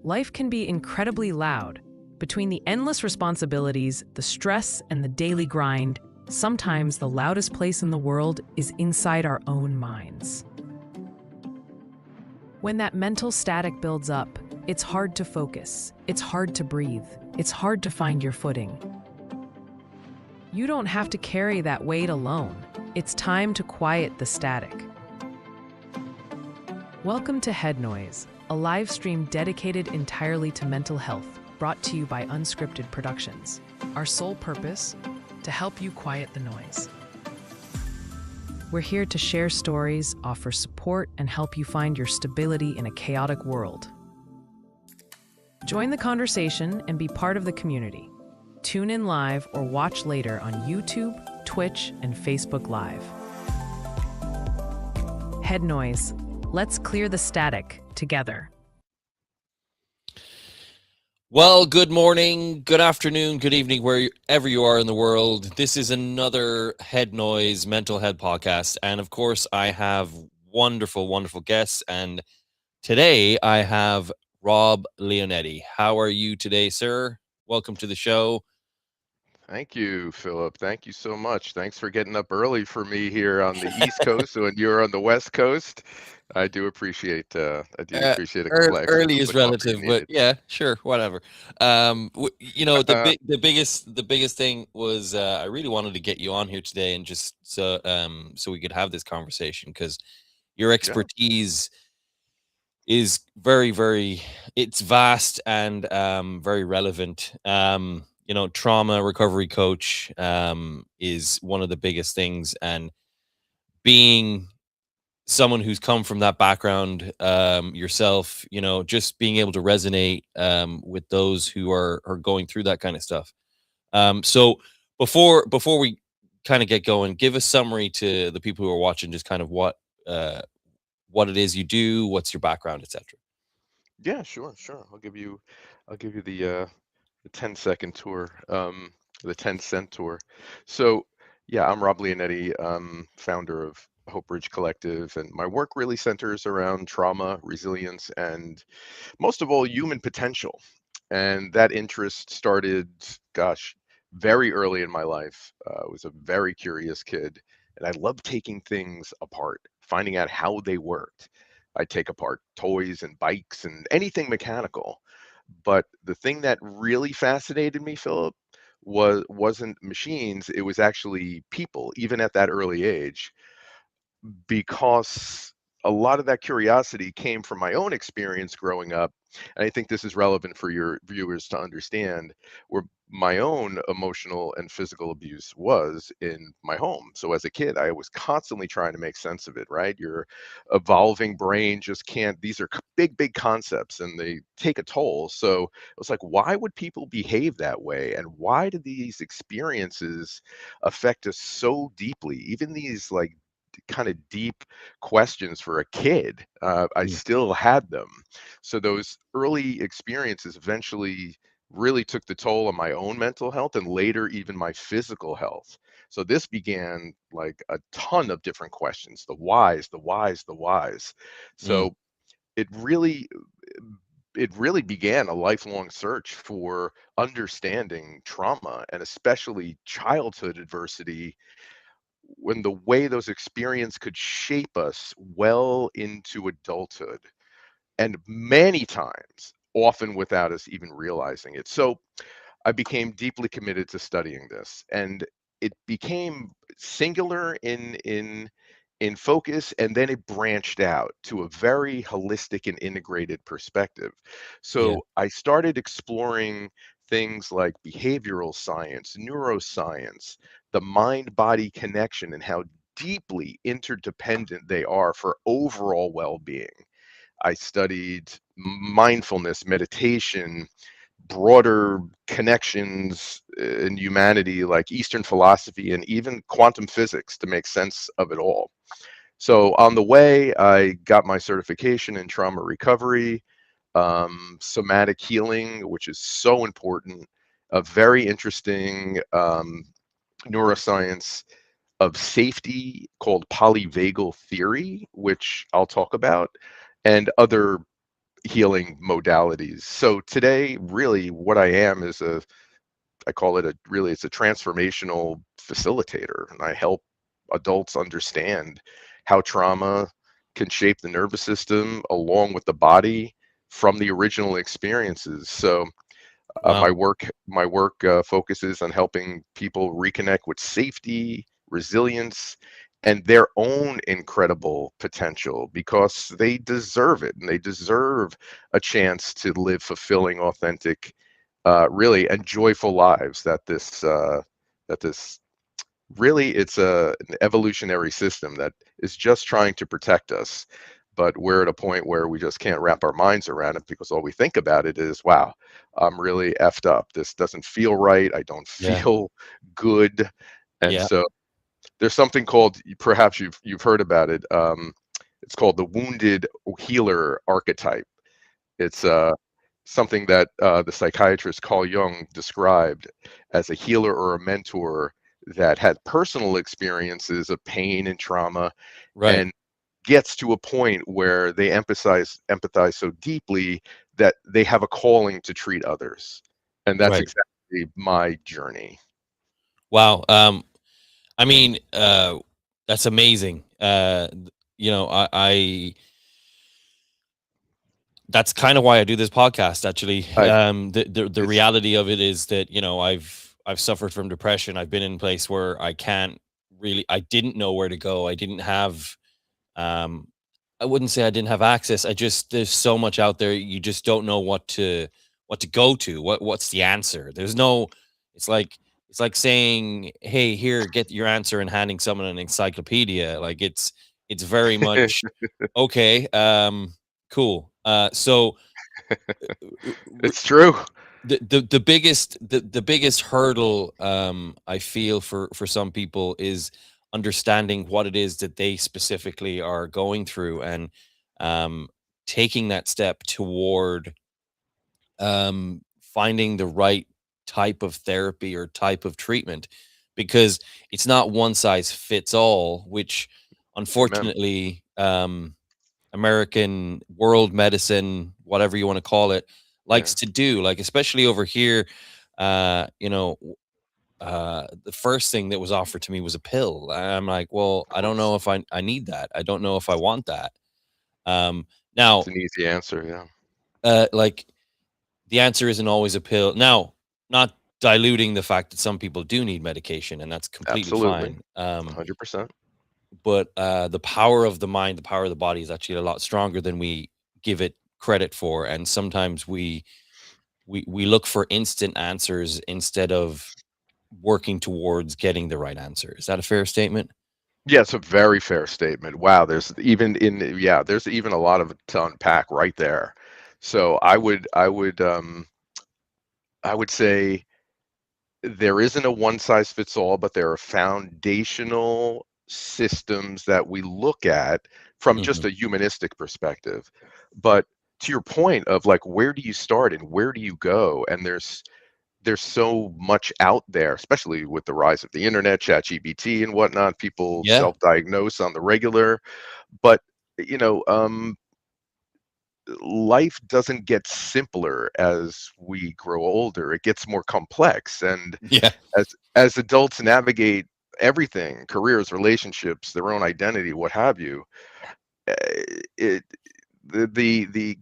life can be incredibly loud. Between the endless responsibilities, the stress, and the daily grind, sometimes the loudest place in the world is inside our own minds. When that mental static builds up, it's hard to focus, it's hard to breathe, it's hard to find your footing. You don't have to carry that weight alone. It's time to quiet the static. Welcome to Head Noise, a live stream dedicated entirely to mental health, brought to you by Unscripted Productions. Our sole purpose? To help you quiet the noise. We're here to share stories, offer support, and help you find your stability in a chaotic world. Join the conversation and be part of the community. Tune in live or watch later on YouTube, Twitch, and Facebook Live. Head Noise. Let's clear the static together. Well, good morning, good afternoon, good evening, wherever you are in the world. This is another Head Noise Mental Health podcast. And of course, I have wonderful, wonderful guests. And today I have Rob Leonetti. How are you today, sir? Welcome to the show. Thank you, Philip. Thank you so much. Thanks for getting up early for me here on the East Coast when you're on the West Coast. I do appreciate a couple of extra Early cups is of coffee relative, but needed. yeah, sure, whatever. The biggest thing was I really wanted to get you on here today, and just so we could have this conversation, because your expertise is very, very, it's vast and very relevant. Trauma recovery coach is one of the biggest things, and being someone who's come from that background yourself, just being able to resonate with those who are going through that kind of stuff. So before we kind of get going, give a summary to the people who are watching, just kind of what it is you do, what's your background, etc. Yeah, sure. I'll give you the 10-second tour, the 10-cent tour. So, yeah, I'm Rob Leonetti, founder of HopeBridge Collective, and my work really centers around trauma, resilience, and most of all, human potential. And that interest started, very early in my life. I was a very curious kid, and I loved taking things apart, finding out how they worked. I'd take apart toys and bikes and anything mechanical. But the thing that really fascinated me, Philip, wasn't machines, it was actually people, even at that early age, because a lot of that curiosity came from my own experience growing up. And I think this is relevant for your viewers to understand where my own emotional and physical abuse was in my home. So as a kid, I was constantly trying to make sense of it, right? Your evolving brain just can't, these are big, big concepts and they take a toll. So it was like, why would people behave that way? And why do these experiences affect us so deeply? Even these like kind of deep questions for a kid, I Yeah. still had them. So those early experiences eventually really took the toll on my own mental health and later even my physical health. So this began like a ton of different questions, the whys, the whys, the whys. Mm. So it really it really began a lifelong search for understanding trauma and especially childhood adversity, when the way those experiences could shape us well into adulthood, and many times, often without us even realizing it. So I became deeply committed to studying this, and it became singular in focus, and then it branched out to a very holistic and integrated perspective. Yeah. So I started exploring things like behavioral science, neuroscience, the mind-body connection, and how deeply interdependent they are for overall well-being. I studied mindfulness, meditation, broader connections in humanity like Eastern philosophy and even quantum physics to make sense of it all. So on the way, I got my certification in trauma recovery, somatic healing, which is so important, a very interesting neuroscience of safety called polyvagal theory, which I'll talk about, and other healing modalities. So today, really, what I am is I call it it's a transformational facilitator, and I help adults understand how trauma can shape the nervous system along with the body from the original experiences. So Wow. my work focuses on helping people reconnect with safety, resilience, and their own incredible potential, because they deserve it, and they deserve a chance to live fulfilling, authentic, really, and joyful lives that this really, it's an evolutionary system that is just trying to protect us. But we're at a point where we just can't wrap our minds around it, because all we think about it is, wow, I'm really effed up. This doesn't feel right. I don't Yeah. feel good. And Yeah. so there's something called, perhaps you've heard about it. It's called the wounded healer archetype. It's something that the psychiatrist Carl Jung described as a healer or a mentor that had personal experiences of pain and trauma, Right. and gets to a point where they empathize so deeply that they have a calling to treat others. And that's Right. exactly my journey. Wow. I mean, that's amazing. I that's kind of why I do this podcast, actually. I The it's reality of it is that, I've suffered from depression. I've been in a place where I didn't know where to go. I didn't have, um, I wouldn't say I didn't have access. There's so much out there. You just don't know what to go to. What's the answer? There's no, it's like, it's like saying, "Hey, here, get your answer," and handing someone an encyclopedia. Like it's very much okay. Cool. So it's true. the biggest hurdle, I feel for some people, is understanding what it is that they specifically are going through, and um taking that step toward finding the right type of therapy or type of treatment, because it's not one size fits all, which Amen. unfortunately, American world medicine, whatever you want to call it, Yeah. likes to do. Like, especially over here, the first thing that was offered to me was a pill. I'm like, well, Of I don't know course. if I need that. I don't know if I want that. Um, It's now, an easy answer. Yeah. like, the answer isn't always a pill. Now, not diluting the fact that some people do need medication, and that's completely Absolutely. fine. 100%. But the power of the mind, the power of the body, is actually a lot stronger than we give it credit for. And sometimes we look for instant answers instead of working towards getting the right answer. Is that a fair statement? Yeah, it's a very fair statement. Wow, there's even a lot of to unpack right there. So I would say there isn't a one size fits all, but there are foundational systems that we look at from just Hmm. a humanistic perspective. But to your point of, like, where do you start and where do you go? And there's so much out there, especially with the rise of the internet, ChatGPT and whatnot. People Yeah. self-diagnose on the regular, but you know, life doesn't get simpler as we grow older. It gets more complex, and Yeah. as adults navigate everything, careers, relationships, their own identity, what have you, it the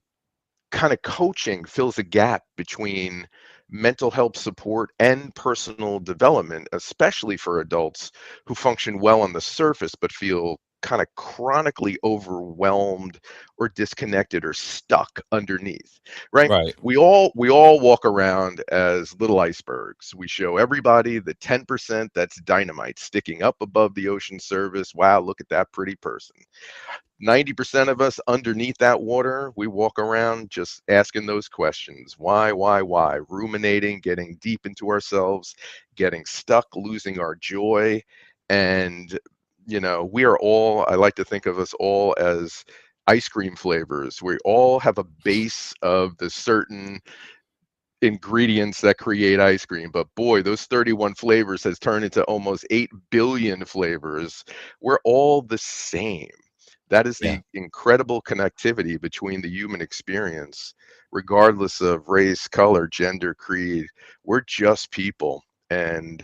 kind of coaching fills a gap between mental health support and personal development, especially for adults who function well on the surface but feel kind of chronically overwhelmed or disconnected or stuck underneath, right? Right. We all walk around as little icebergs. We show everybody the 10% that's dynamite sticking up above the ocean surface. Wow, look at that pretty person. 90% of us underneath that water, we walk around just asking those questions. Why? Ruminating, getting deep into ourselves, getting stuck, losing our joy. And, we are all, I like to think of us all as ice cream flavors. We all have a base of the certain ingredients that create ice cream. But boy, those 31 flavors has turned into almost 8 billion flavors. We're all the same. That is Yeah. the incredible connectivity between the human experience, regardless of race, color, gender, creed. We're just people, and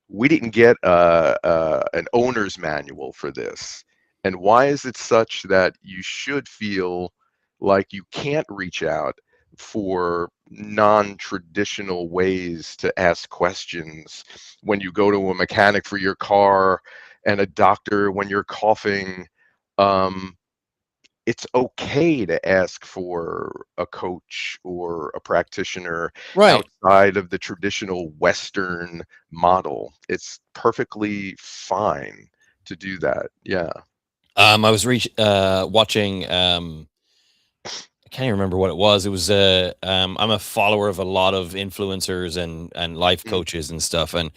we didn't get an owner's manual for this. And why is it such that you should feel like you can't reach out for non-traditional ways to ask questions when you go to a mechanic for your car and a doctor when you're coughing? Um, it's okay to ask for a coach or a practitioner Right. outside of the traditional Western model. It's perfectly fine to do that. Yeah. I was watching. I can't even remember what it was. It was I'm a follower of a lot of influencers and life Mm. coaches and stuff, and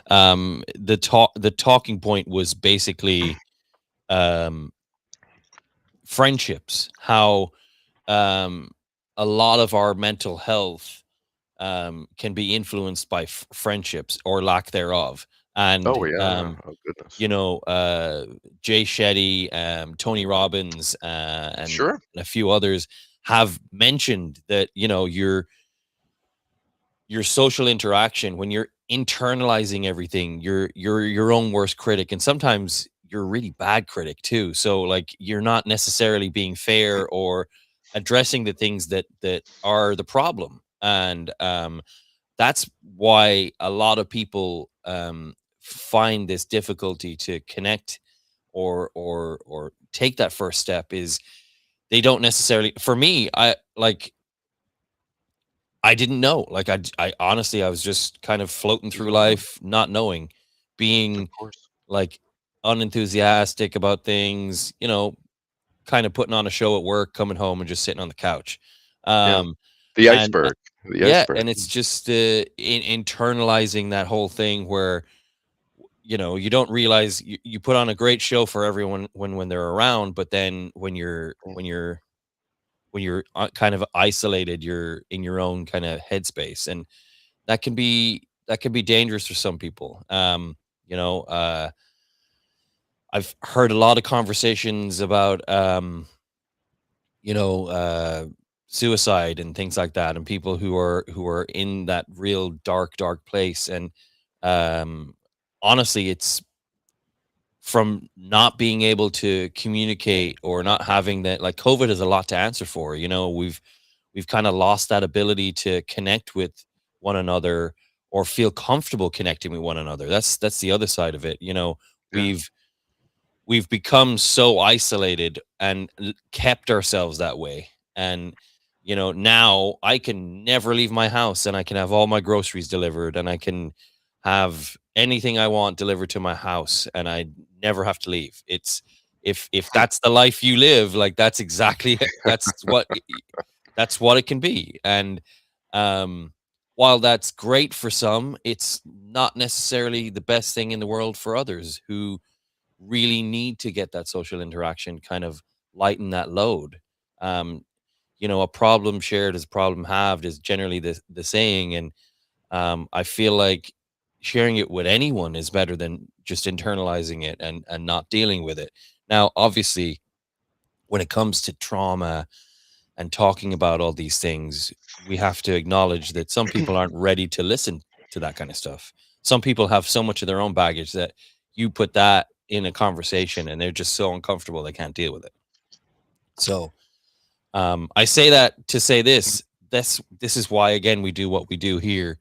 the talking point was basically um, friendships. How um, a lot of our mental health can be influenced by friendships or lack thereof, and Oh yeah. Oh goodness. you know, Jay Shetty, Tony Robbins, and Sure. a few others have mentioned that, you know, your social interaction, when you're internalizing everything, you're your own worst critic, and sometimes you're a really bad critic too. So like you're not necessarily being fair or addressing the things that are the problem. And that's why a lot of people find this difficulty to connect or take that first step. Is they don't necessarily, for me, I didn't know. Like I honestly, I was just kind of floating through Mhm. life, not knowing, Of being course. like unenthusiastic about things, you know, kind of putting on a show at work, coming home and just sitting on the couch. Yeah. Um, The and iceberg. The yeah, iceberg. and it's just internalizing that whole thing where, you know, you don't realize you put on a great show for everyone when they're around, but then Mm. when you're kind of isolated, you're in your own kind of headspace, and that can be dangerous for some people. You know, I've heard a lot of conversations about you know, suicide and things like that, and people who are in that real dark place. And um, honestly, it's from not being able to communicate or not having that. Like COVID is a lot to answer for. You know, we've kind of lost that ability to connect with one another or feel comfortable connecting with one another. That's the other side of it. You know, Yeah. we've become so isolated and kept ourselves that way. And you know, now I can never leave my house and I can have all my groceries delivered and I can have anything I want delivered to my house and I never have to leave. It's if that's the life you live, like that's exactly that's what it can be. And um while that's great for some, it's not necessarily the best thing in the world for others who really need to get that social interaction, kind of lighten that load. Um, you know, a problem shared is a problem halved is generally the saying, and I feel like sharing it with anyone is better than just internalizing it and not dealing with it. Now, obviously, when it comes to trauma and talking about all these things, we have to acknowledge that some people aren't ready to listen to that kind of stuff. Some people have so much of their own baggage that you put that in a conversation and they're just so uncomfortable they can't deal with it. So I say that to say this. This is why again we do what we do here.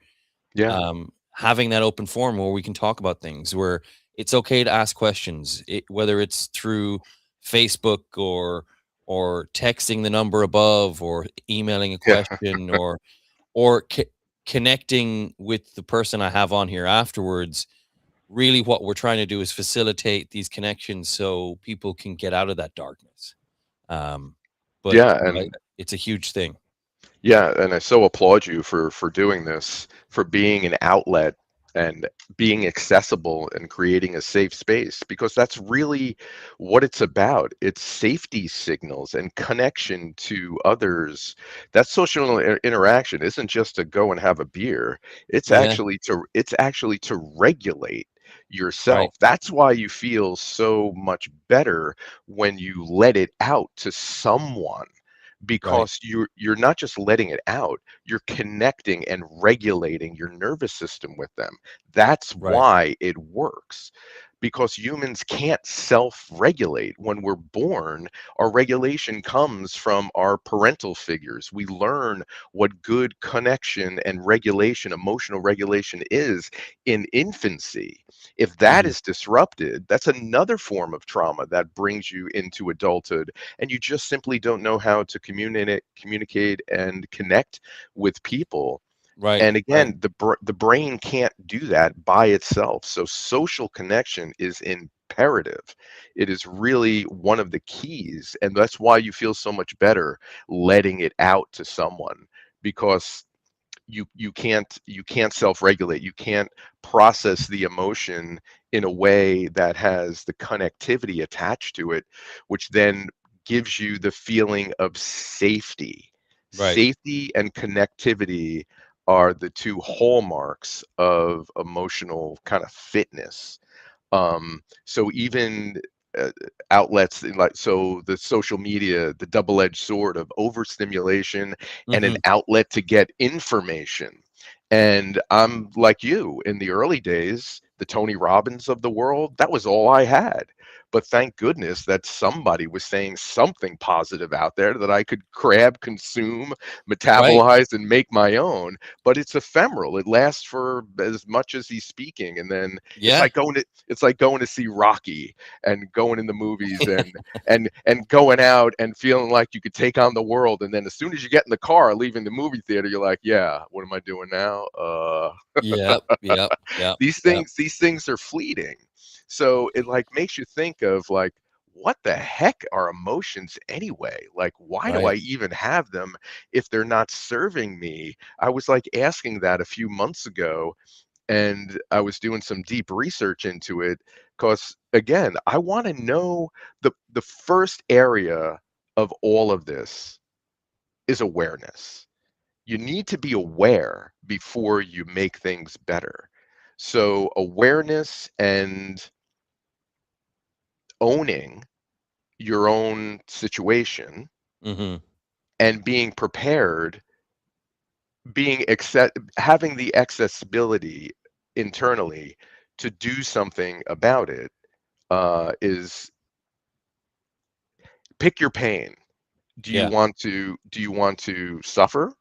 Yeah. Having that open forum where we can talk about things, where it's okay to ask questions, whether it's through Facebook or texting the number above or emailing a Yeah. question or connecting with the person I have on here afterwards. Really, what we're trying to do is facilitate these connections so people can get out of that darkness. Um, but Yeah. it's a huge thing. Yeah, and I so applaud you for doing this, for being an outlet and being accessible and creating a safe space, because that's really what it's about. It's safety signals and connection to others. That social interaction isn't just to go and have a beer. Yeah, It's actually to regulate. yourself. Right. That's why you feel so much better when you let it out to someone, Right. because you're not just letting it out, you're connecting and regulating your nervous system with them. That's Right. why it works. Because humans can't self-regulate. When we're born, our regulation comes from our parental figures. We learn what good connection and regulation, emotional regulation, is in infancy. If that Hmm. is disrupted, that's another form of trauma that brings you into adulthood, and you just simply don't know how to communicate and connect with people. Right. And Right. again, the brain can't do that by itself. So social connection is imperative. It is really one of the keys, and that's why you feel so much better letting it out to someone, because you can't self-regulate. You can't process the emotion in a way that has the connectivity attached to it, which then gives you the feeling of safety. Right. Safety and connectivity are the two hallmarks of emotional kind of fitness. So even uh, outlets like, so the social media, the double-edged sword of overstimulation and an Hmm. outlet to get information. And I'm like you, in the early days, the Tony Robbins of the world, that was all I had. But thank goodness that somebody was saying something positive out there that I could grab, consume, Right. metabolize, and make my own. But it's ephemeral. It lasts for as much as he's speaking, and then Yeah. it's like going to see Rocky and going in the movies, and going out and feeling like you could take on the world, and then as soon as you get in the car leaving the movie theater, you're like, yeah, what am I doing now? Yep. Yep. Yep. Yep. These things are fleeting. So it like makes you think of like, what the heck are emotions anyway? Like, why do I Right. even have them if they're not serving me? I was like asking that a few months ago, and I was doing some deep research into it, because again, I want to know the first area of all of this is awareness. You need to be aware before you make things better. So awareness and owning your own situation Hmm. and being prepared, having the accessibility internally to do something about it, is pick your pain. Yeah. Do you want to suffer,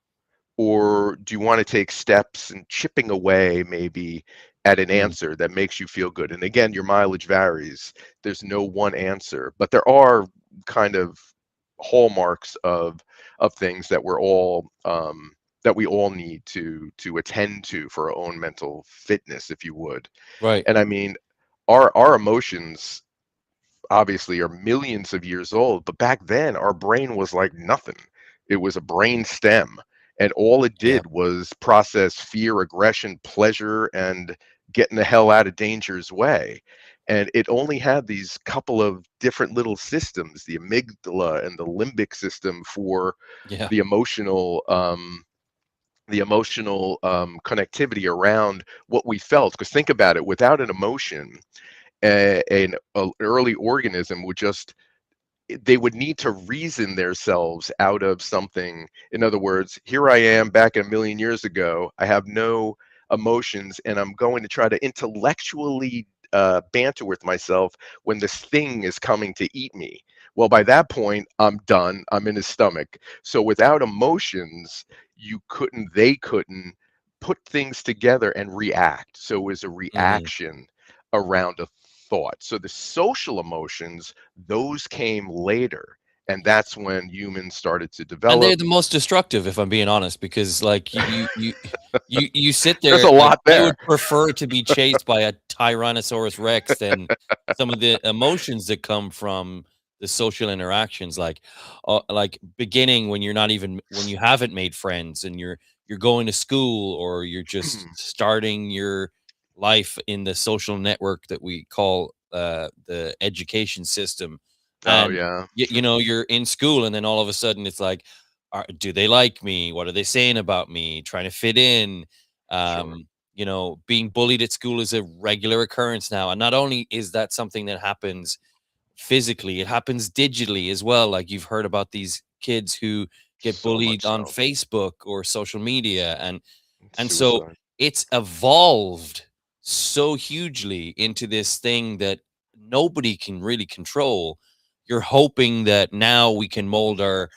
or do you want to take steps and chipping away maybe at an Mm. answer that makes you feel good? And again, your mileage varies. There's no one answer, but there are kind of hallmarks of things that we all need to attend to for our own mental fitness, if you would. Right. And I mean, our emotions obviously are millions of years old, but back then our brain was like nothing. It was a brain stem, and all it Yeah. did was process fear, aggression, pleasure, and getting the hell out of danger's way. And it only had these couple of different little systems, the amygdala and the limbic system for Yeah. the emotional connectivity around what we felt. Because think about it, without an emotion, an early organism would just, they would need to reason themselves out of something. In other words, here I am back a million years ago. I have no emotions, and I'm going to try to intellectually banter with myself when this thing is coming to eat me. Well, by that point, I'm done. I'm in his stomach. So without emotions, they couldn't put things together and react. So it was a Hmm. reaction around a thought. So the social emotions, those came later, and that's when humans started to And they're develop. the most destructive, if I'm being honest, because like you sit There's there a like lot I there. would prefer to be chased by a Tyrannosaurus Rex than some of the emotions that come from the social interactions, like beginning when you're not even when you haven't made friends and you're going to school or you're just starting your life in the social network that we call the education system. Oh And yeah, you know you're in school and then all of a sudden it's like do they like me? What are they saying about me? Trying to fit in. sure. Um, you know, being bullied at school is a regular occurrence now. And not only is that something that happens physically, it happens digitally as well. Like you've heard about these kids who get So bullied much on so. Facebook or social media, and so Suicide. it's evolved so hugely into this thing that nobody can really control. You're hoping that now we can mold our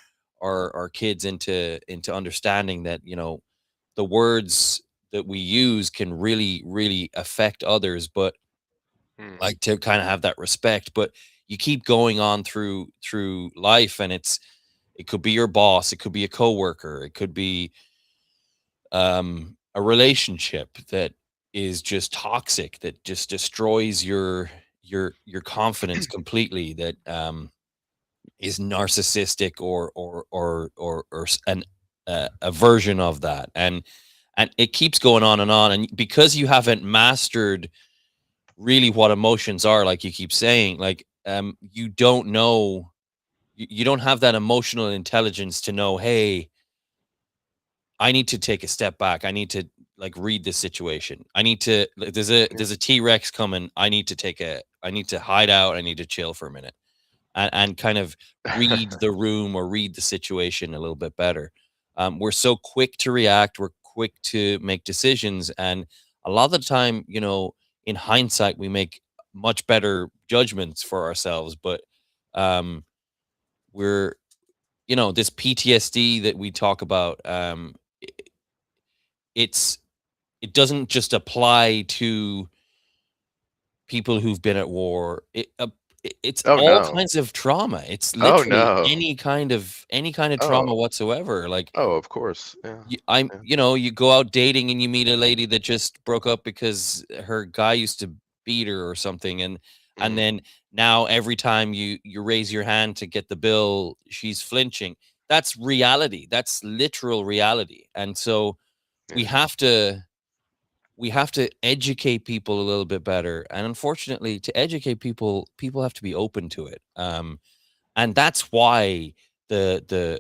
kids into understanding that, you know, the words that we use can really affect others, but Mm, like to kind of have that respect. But you keep going on through life, and it could be your boss, it could be a coworker, it could be a relationship that is just toxic, that just destroys your confidence completely, that is narcissistic or an a version of that, and it keeps going on and on. And because you haven't mastered really what emotions are, like you keep saying, like you don't know, you don't have that emotional intelligence to know, hey, I need to take a step back. I need to like read this situation. I need to like, yeah. there's a T-Rex coming. I need to hide out. I need to chill for a minute and kind of read the room or read the situation a little bit better. We're so quick to react. We're quick to make decisions, and a lot of the time, you know, in hindsight, we make much better judgments for ourselves. But um, we're, you know, this PTSD that we talk about. It's it doesn't just apply to people who've been at war. It's Oh all no. kinds of trauma. It's Oh literally no. any kind of Oh trauma whatsoever. Like oh, of course. Yeah. Yeah. you know, you go out dating and you meet a lady that just broke up because her guy used to beat her or something, and Mm, then now every time you raise your hand to get the bill, she's flinching. That's reality. That's literal reality. And so we yeah. have to we have to educate people a little bit better, and unfortunately to educate people, people have to be open to it. And that's why the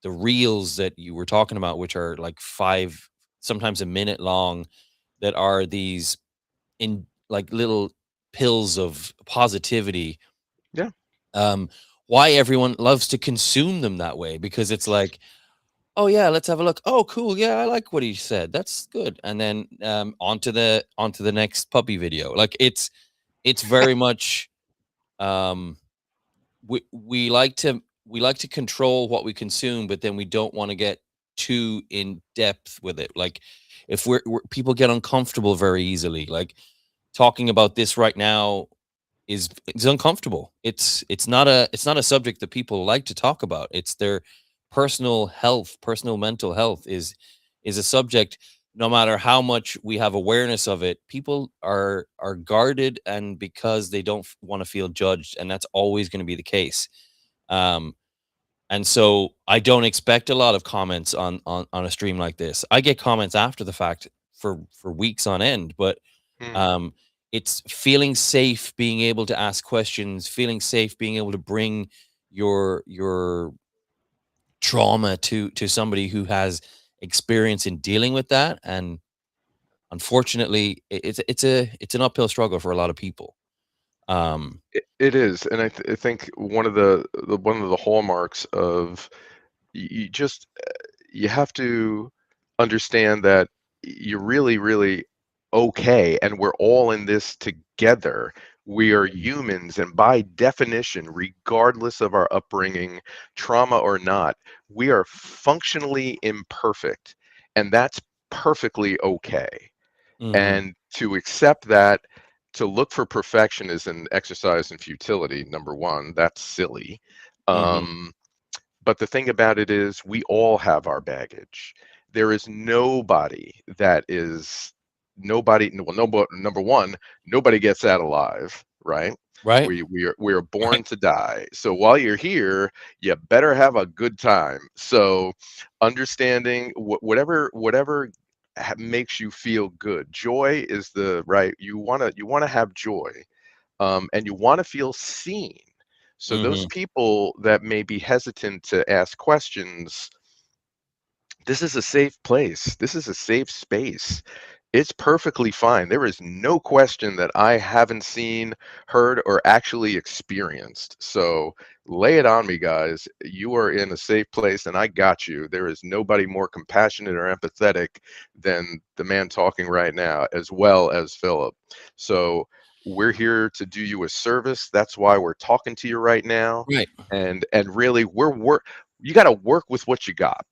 reels that you were talking about, which are like 5, sometimes a minute long, that are these in like little pills of positivity, Yeah. um why everyone loves to consume them that way, because it's like, oh yeah, let's have a look. Oh cool, yeah, I like what he said. That's good. And then on to the next puppy video. Like it's very much um we like to control what we consume, but then we don't want to get too in depth with it. Like if people get uncomfortable very easily. Like talking about this right now is uncomfortable. It's not a subject that people like to talk about. It's their personal health, personal mental health is a subject. No matter how much we have awareness of it, people are guarded, and because they don't want to feel judged, and that's always going to be the case. Um, and so I don't expect a lot of comments on a stream like this. I get comments after the fact for weeks on end, but Mm, um, it's feeling safe, being able to ask questions, feeling safe, being able to bring your trauma to somebody who has experience in dealing with that. And unfortunately, it's an uphill struggle for a lot of people. Um, it is, and I think one of the hallmarks of you just you have to understand that you're really, really okay, and we're all in this together. We are humans, and by definition, regardless of our upbringing, trauma or not, we are functionally imperfect, and that's perfectly okay. mhm, And to accept that, to look for perfection is an exercise in futility, number one. That's silly. mhm, Um, but the thing about it is, we all have our baggage. There is nobody that is nobody. Well, no, number one, nobody gets out alive, right? right, We are born right, to die. So while you're here, you better have a good time. So understanding whatever makes you feel good. Joy is the right. You want to have joy, and you want to feel seen. So those mhm, people that may be hesitant to ask questions, This is a safe place. This is a safe space. It's perfectly fine. There is no question that I haven't seen, heard, or actually experienced. So lay it on me, guys. You are in a safe place, and I got you. There is nobody more compassionate or empathetic than the man talking right now, as well as Philip. So we're here to do you a service. That's why we're talking to you right now. Right. And really, you got to work with what you got.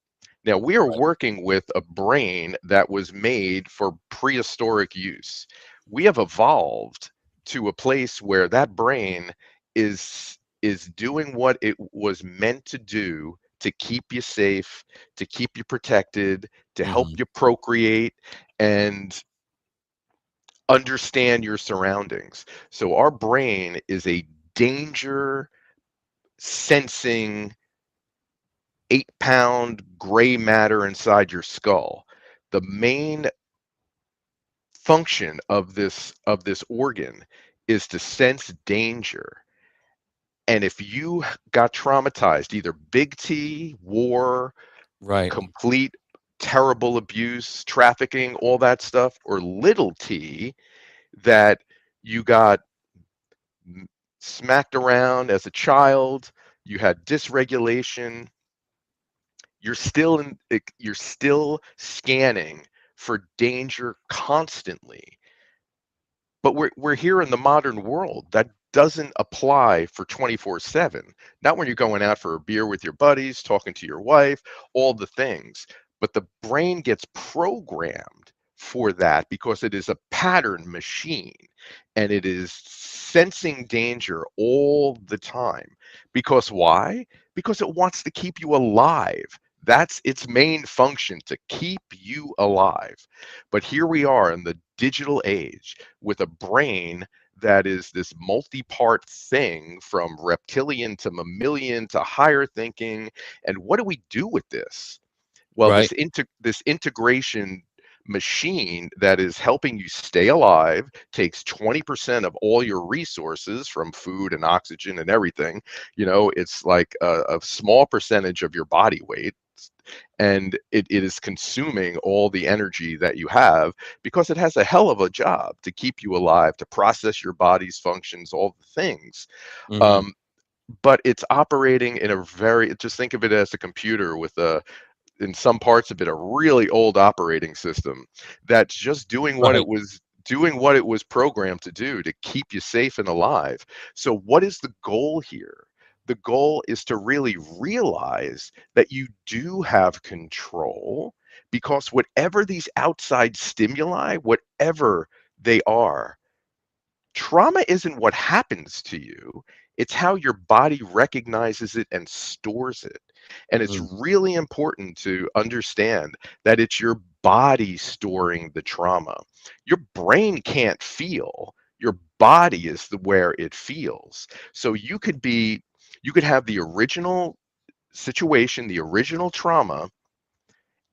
Now, we are Right. working with a brain that was made for prehistoric use. We have evolved to a place where that brain is doing what it was meant to do to keep you safe, to keep you protected, to help Hmm. you procreate and understand your surroundings. So our brain is a danger sensing 8-pound gray matter inside your skull. The main function of this organ is to sense danger. And if you got traumatized, either big T, war, Right. complete terrible abuse, trafficking, all that stuff, or little t, that you got smacked around as a child, you had dysregulation, you're still scanning for danger constantly. But we're here in the modern world. That doesn't apply for 24/7. Not when you're going out for a beer with your buddies, talking to your wife, all the things. But the brain gets programmed for that because it is a pattern machine and it is sensing danger all the time. Because why? Because it wants to keep you alive. That's its main function, to keep you alive. But here we are in the digital age with a brain that is this multi-part thing, from reptilian to mammalian to higher thinking. And what do we do with this? Well, Right. this integration machine that is helping you stay alive takes 20% of all your resources from food and oxygen and everything. It's like a small percentage of your body weight, and it is consuming all the energy that you have because it has a hell of a job to keep you alive, to process your body's functions, all the things. Hmm. Um, but it's operating in a very, just think of it as a computer with in some parts of it, a really old operating system that's just Right. doing what it was programmed to do, to keep you safe and alive. So what is the goal here? The goal is to really realize that you do have control, because whatever these outside stimuli, whatever they are, trauma isn't what happens to you, it's how your body recognizes it and stores it. And it's Mm. really important to understand that it's your body storing the trauma. Your brain can't feel, your body is where it feels. So you could have the original situation, the original trauma,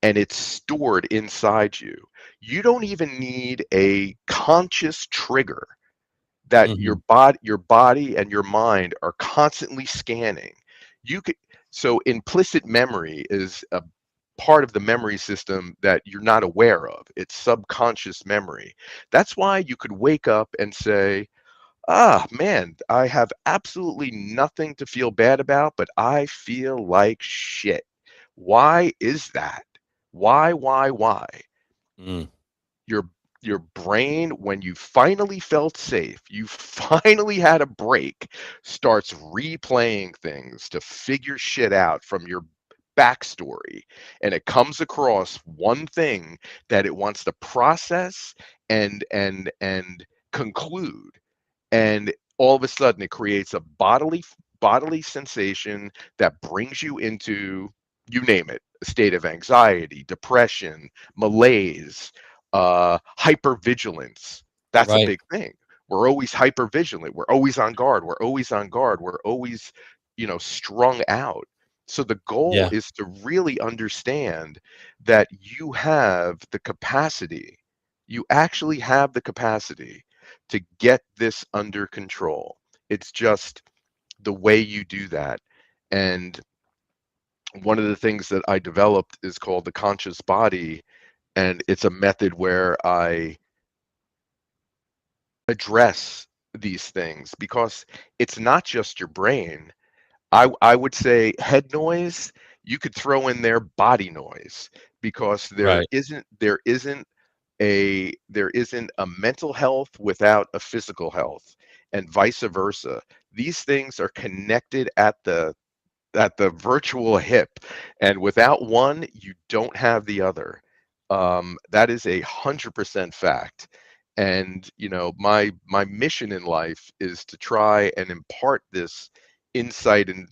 and it's stored inside you. You don't even need a conscious trigger that Hmm. your body and your mind are constantly scanning. You could So implicit memory is a part of the memory system that you're not aware of. It's subconscious memory. That's why you could wake up and say, "Ah, man, I have absolutely nothing to feel bad about, but I feel like shit. Why is that? Why?" Mm. your your brain, when you finally felt safe, you finally had a break, starts replaying things to figure shit out from your backstory, and it comes across one thing that it wants to process and conclude, and all of a sudden it creates a bodily sensation that brings you into, you name it, a state of anxiety, depression, malaise, hypervigilance. That's a Right. big thing. We're always hypervigilant, we're always on guard, we're always, strung out. So the goal Yeah. is to really understand that you have the capacity, you actually have the capacity to get this under control. It's just the way you do that. And one of the things that I developed is called the conscious body, and it's a method where I address these things because it's not just your brain. I would say head noise, you could throw in there body noise because Right. there isn't a mental health without a physical health, and vice versa. These things are connected at the virtual hip, and without one, you don't have the other. That is 100% fact. And my mission in life is to try and impart this insight and,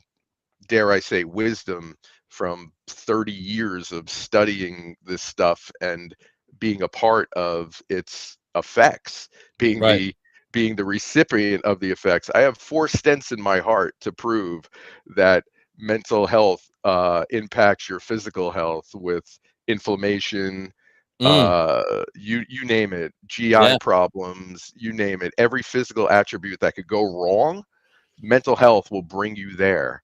dare I say, wisdom from 30 years of studying this stuff and being a part of its effects, being Right. the being the recipient of the effects. I have 4 stents in my heart to prove that mental health impacts your physical health with inflammation, Mm. you name it, GI Yeah. problems, you name it, every physical attribute that could go wrong, mental health will bring you there.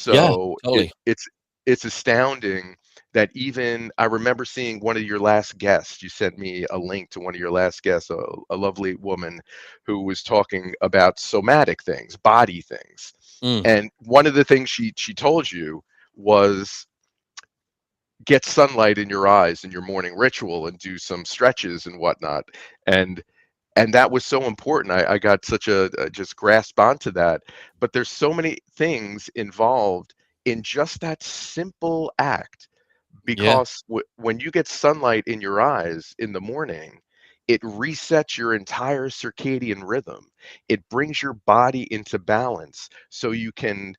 Yeah. So Totally. it's astounding that even I remember seeing one of your last guests. You sent me a link to one of your last guests, a lovely woman who was talking about somatic things, body things. Mm. And one of the things she told you was get sunlight in your eyes in your morning ritual and do some stretches and whatnot. And that was so important. I got such a just grasp onto that. But there's so many things involved in just that simple act Yeah. because when you get sunlight in your eyes in the morning, it resets your entire circadian rhythm. It brings your body into balance so you can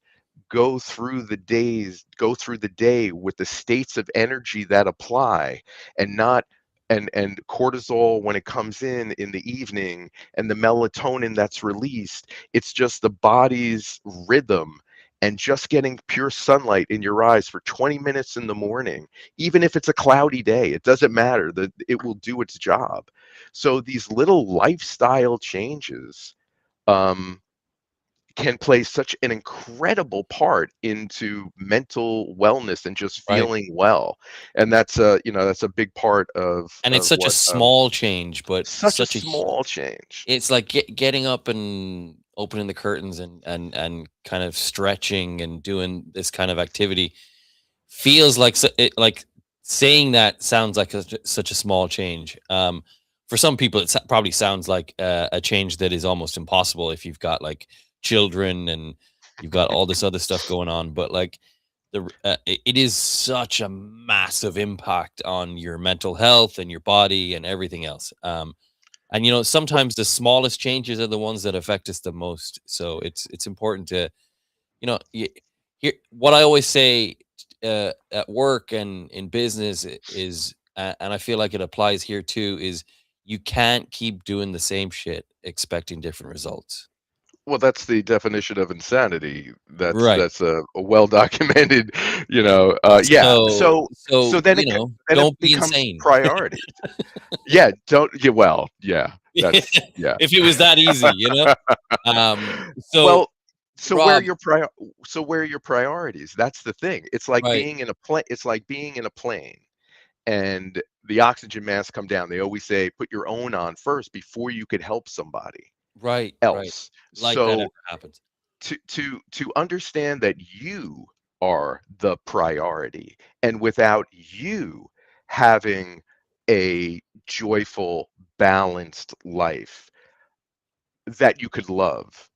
go through the day with the states of energy that apply, and not and cortisol when it comes in the evening, and the melatonin that's released. It's just the body's rhythm. And just getting pure sunlight in your eyes for 20 minutes in the morning, even if it's a cloudy day, it doesn't matter, that it will do its job. So these little lifestyle changes um, can play such an incredible part into mental wellness and just Right. feeling well. And that's a big part And it's of such a what small change, but such a small change. it's like getting up and opening the curtains and kind of stretching and doing this kind of activity feels like like saying that sounds like such a small change. For some people, probably sounds like a change that is almost impossible if you've got like children and you've got all this other stuff going on. But like it is such a massive impact on your mental health and your body and everything else. And Well, sometimes the smallest changes are the ones that affect us the most. So it's important to you know, here what I always say at work and in business is, and I feel like it applies here too, is you can't keep doing the same shit expecting different results. that's the definition of insanity. Right. That's a well documented, Eh, yeah. So then it don't be becomes insane. priorities. Yeah, don't yeah, well, yeah, that's yeah. If it was that easy, So Well, so where are Rob, your where are your priorities? That's the thing. right, It's like being in a plane and the oxygen masks come down. They always say put your own on first before you could help somebody right. else. Like that So ever happens. to understand that you are the priority, and without you having a joyful, balanced life that you could love,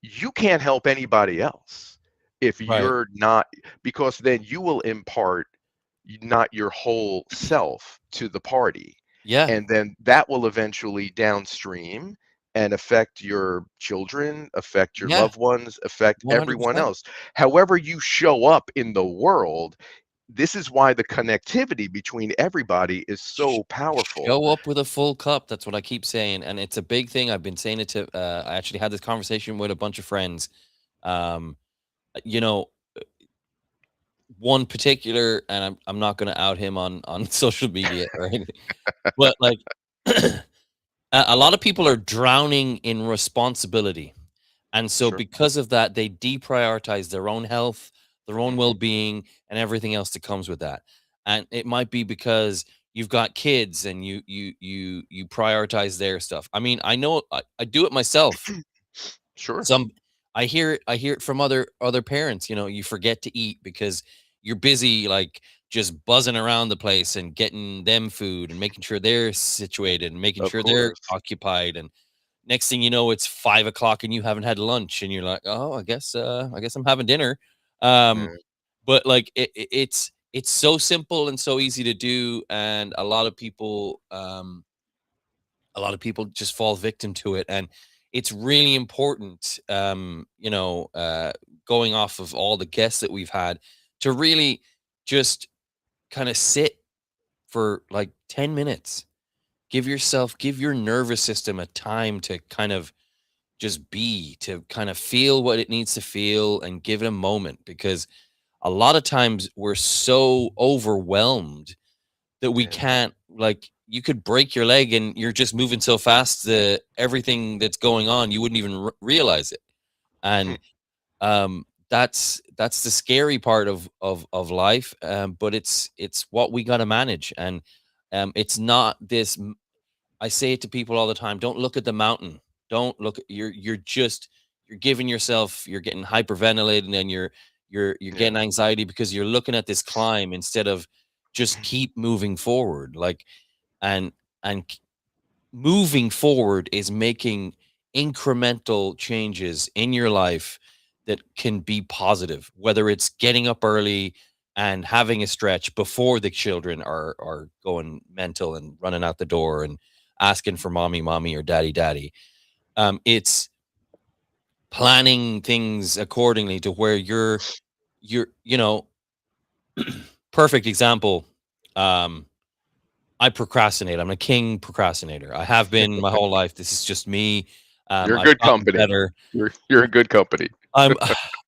you can't help anybody else if Right. you're not, because then you will impart not your whole self to the party, Yeah. and then that will eventually downstream and affect your children, affect your Yeah. loved ones, affect everyone 100%. else. However you show up in the world, this is why the connectivity between everybody is Sh so powerful. Show up with a full cup, that's what I keep saying, and it's a big thing. I've been saying it to I actually had this conversation with a bunch of friends. Um, you know, one particular, and I'm not gonna out him on social media or anything, but, like, a lot of people are drowning in responsibility, and so Sure. because of that, they deprioritize their own health, their own well-being, and everything else that comes with that. And it might be because you've got kids and you prioritize their stuff. I mean, I know I do it myself. Sure. Some I hear it from other parents, you forget to eat because you're busy, like, just buzzing around the place and getting them food and making sure they're situated and making Of sure they're course. occupied. And next thing you know, it's 5 o'clock and you haven't had lunch and you're like, oh, I guess I'm having dinner. Um, Yeah. but like it's so simple and so easy to do, and a lot of people just fall victim to it. And it's really important, going off of all the guests that we've had, to really just kind of sit for like 10 minutes. Give your nervous system a time to kind of just be, to kind of feel what it needs to feel, and give it a moment, because a lot of times we're so overwhelmed that we Yeah. can't, like, you could break your leg and you're just moving so fast that everything that's going on, you wouldn't even realize it. And that's the scary part of life. But it's what we got to manage. And it's not this I say it to people all the time. Don't look at the mountain. Don't look at you're giving yourself, you're getting hyperventilated, and you're Yeah. getting anxiety because you're looking at this climb instead of just keep moving forward. Like, and and moving forward is making incremental changes in your life that can be positive, whether it's getting up early and having a stretch before the children are going mental and running out the door and asking for mommy mommy or daddy daddy. It's planning things accordingly to where you're perfect example. um I procrastinate. I'm a king procrastinator. I have been my whole life. This is just me. You're in I've good gotten company. better. You're in good company. I'm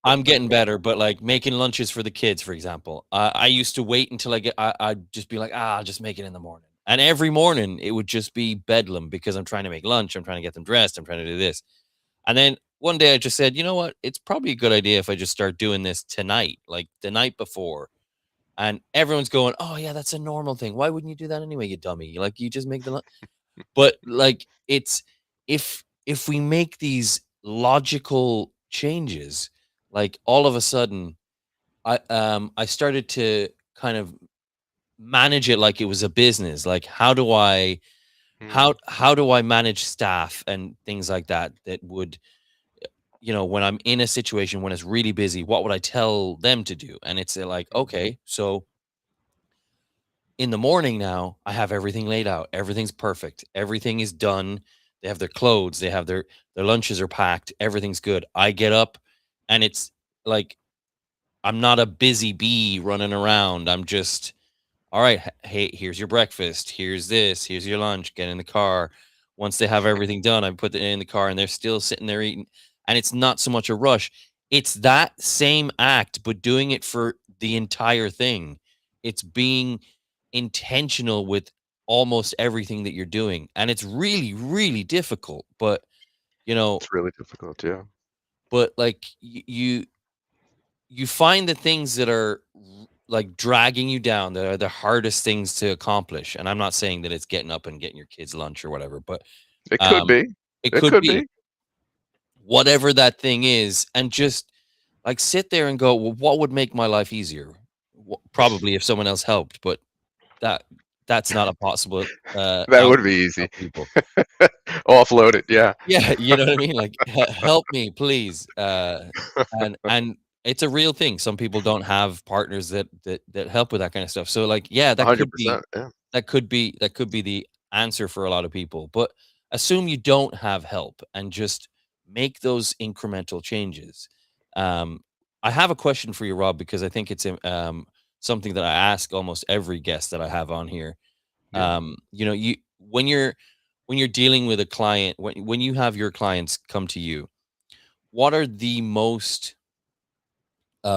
I'm getting better, but like making lunches for the kids, for example. I used to wait until I'd just be like, I'll just make it in the morning. And every morning it would just be bedlam because I'm trying to make lunch. I'm trying to get them dressed. I'm trying to do this. And then one day I just said, you know what? It's probably a good idea if I just start doing this tonight, like the night before. And everyone's going, oh yeah, that's a normal thing. Why wouldn't you do that anyway, you dummy? Like, you just make the lunch. But like, it's, if we make these logical changes, like, all of a sudden I started to kind of manage it like it was a business. Like, Hmm. how do I manage staff and things like that, that would, when I'm in a situation when it's really busy, what would I tell them to do? And it's like, Hmm. okay, so in the morning now, I have everything laid out. Everything's perfect. Everything is done. They have their clothes, they have their lunches are packed. Everything's good. I get up and it's like, I'm not a busy bee running around. I'm just, all right, hey, here's your breakfast. Here's this. Here's your lunch. Get in the car. Once they have everything done, I put it in the car and they're still sitting there eating. And it's not so much a rush. It's that same act, but doing it for the entire thing. It's being intentional with almost everything that you're doing. And it's really, really difficult. You know, It's really difficult. Yeah. but like, you find the things that are like dragging you down, that are the hardest things to accomplish. And I'm not saying that it's getting up and getting your kids lunch or whatever, but It could um be. it It could could be be. whatever that thing is. And just like sit there and go, well, what would make my life easier? Probably if someone else helped, but that that's not a possible That would outcome be for easy. some people. Offload it. Yeah. Yeah, you know what I mean? Like, help me, please. And it's a real thing. Some people don't have partners that help with that kind of stuff. So like, yeah, that could be 100%. Yeah. that could be the answer for a lot of people. But assume you don't have help and just make those incremental changes. Um, I have a question for you, Rob, because I think it's something that I ask almost every guest that I have on here. Yeah. You when you're dealing with a client, when you have your clients come to you, what are the most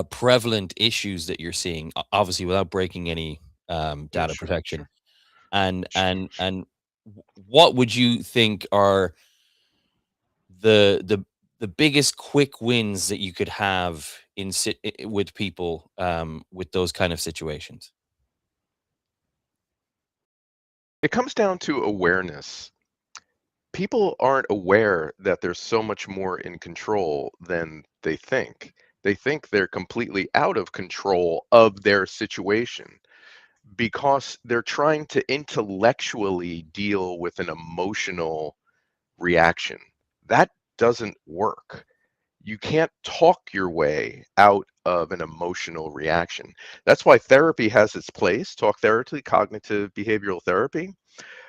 prevalent issues that you're seeing? Obviously, without breaking any Yeah. data Sure. protection, Sure. and Sure. and and what would you think are the the biggest quick wins that you could have with people with those kind of situations? It comes down to awareness. People aren't aware that there's so much more in control than they think. They think they're completely out of control of their situation because they're trying to intellectually deal with an emotional reaction. That doesn't work. You can't talk your way out of an emotional reaction. That's why therapy has its place, talk therapy, cognitive behavioral therapy.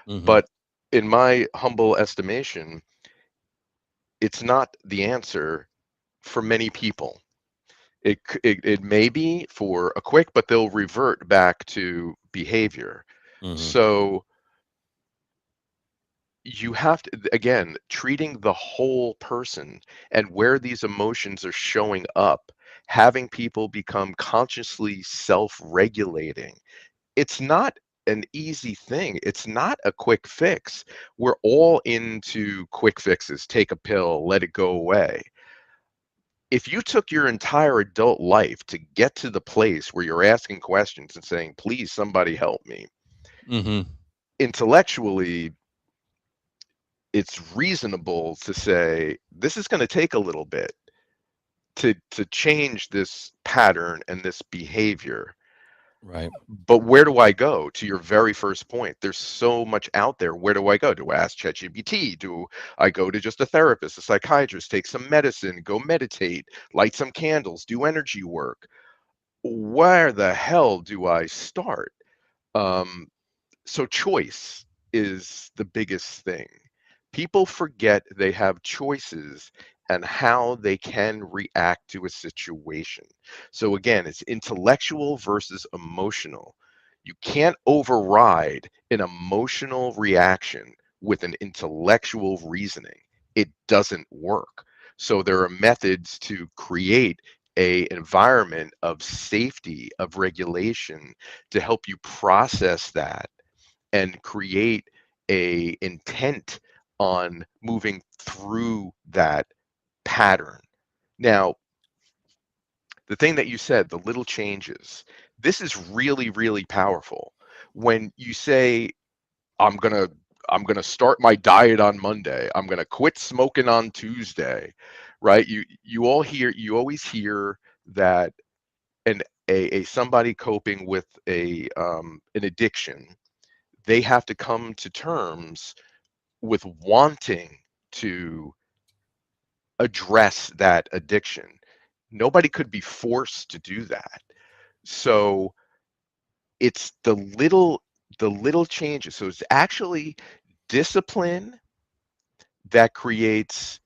Hmm. But in my humble estimation, it's not the answer for many people. It may be for a quick, but they'll revert back to behavior. Hmm. So you have to, again, treating the whole person and where these emotions are showing up, having people become consciously self-regulating. It's not an easy thing. It's not a quick fix. We're all into quick fixes. Take a pill, let it go away. If you took your entire adult life to get to the place where you're asking questions and saying, please, somebody help me, Hmm. intellectually, it's reasonable to say, this is going to take a little bit to change this pattern and this behavior. Right. But where do I go? To your very first point, there's so much out there. Where do I go? Do I ask ChatGPT? Do I go to just a therapist, a psychiatrist, take some medicine, go meditate, light some candles, do energy work? Where the hell do I start? Um, so choice is the biggest thing. People forget they have choices and how they can react to a situation. So again, it's intellectual versus emotional. You can't override an emotional reaction with an intellectual reasoning. It doesn't work. So there are methods to create a environment of safety, of regulation, to help you process that and create a intent on moving through that pattern. Now, the thing that you said, the little changes, this is really, really powerful. When you say, I'm gonna I'm gonna start my diet on Monday, I'm gonna quit smoking on Tuesday, right? You always hear that an a somebody coping with a an addiction, they have to come to terms with wanting to address that addiction. Nobody could be forced to do that. So it's the little changes. So it's actually discipline that creates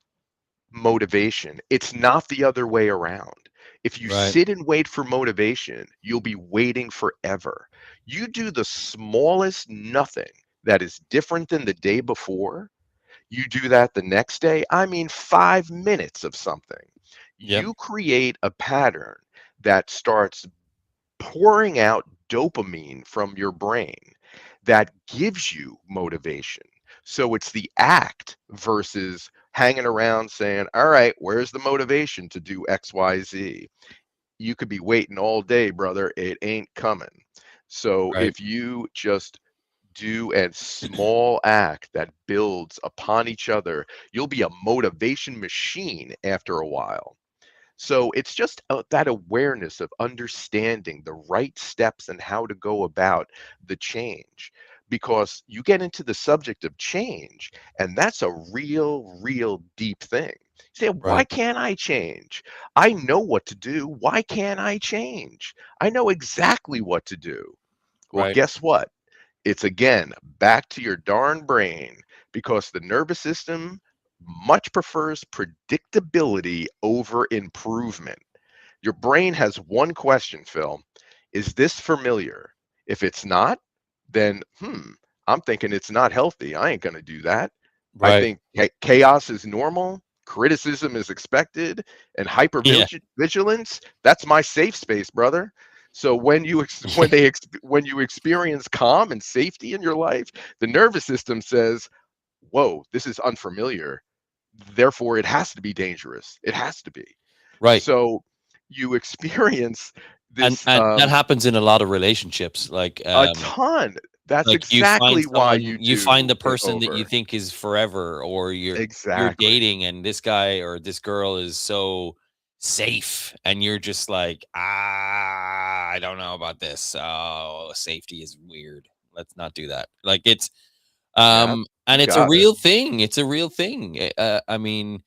motivation. It's not the other way around. If you Right. sit and wait for motivation, you'll be waiting forever. You do the smallest nothing that is different than the day before, you do that the next day, I mean 5 minutes of something. Yep. You create a pattern that starts pouring out dopamine from your brain that gives you motivation. So it's the act versus hanging around saying, all right, where's the motivation to do XYZ? You could be waiting all day, brother. It ain't coming. So Right. if you just do a small act that builds upon each other, you'll be a motivation machine after a while. So it's just that awareness of understanding the right steps and how to go about the change. Because you get into the subject of change, and that's a real, real deep thing. You say, why Right. can't I change? I know what to do. Why can't I change? I know exactly what to do. Well, Right. guess what? It's again back to your darn brain because the nervous system much prefers predictability over improvement. Your brain has one question, Phil. Is this familiar? If it's not, then, I'm thinking it's not healthy. I ain't going to do that. I Right. think chaos is normal, criticism is expected, and Yeah. hypervigilance, that's my safe space, brother. So when you experience calm and safety in your life, the nervous system says, "Whoa, this is unfamiliar. therefore it has to be dangerous. It has to be. Right. So you experience this And that happens in a lot of relationships. a ton. That's Like you find exactly why someone, you you find do the it person that you over. think is forever, or you're Exactly. dating and this guy or this girl is so safe and you're just like, I don't know about this. Oh, safety is weird. Let's not do that. Like it's Yeah, you and it's a got it. real thing. It's a real thing. I mean,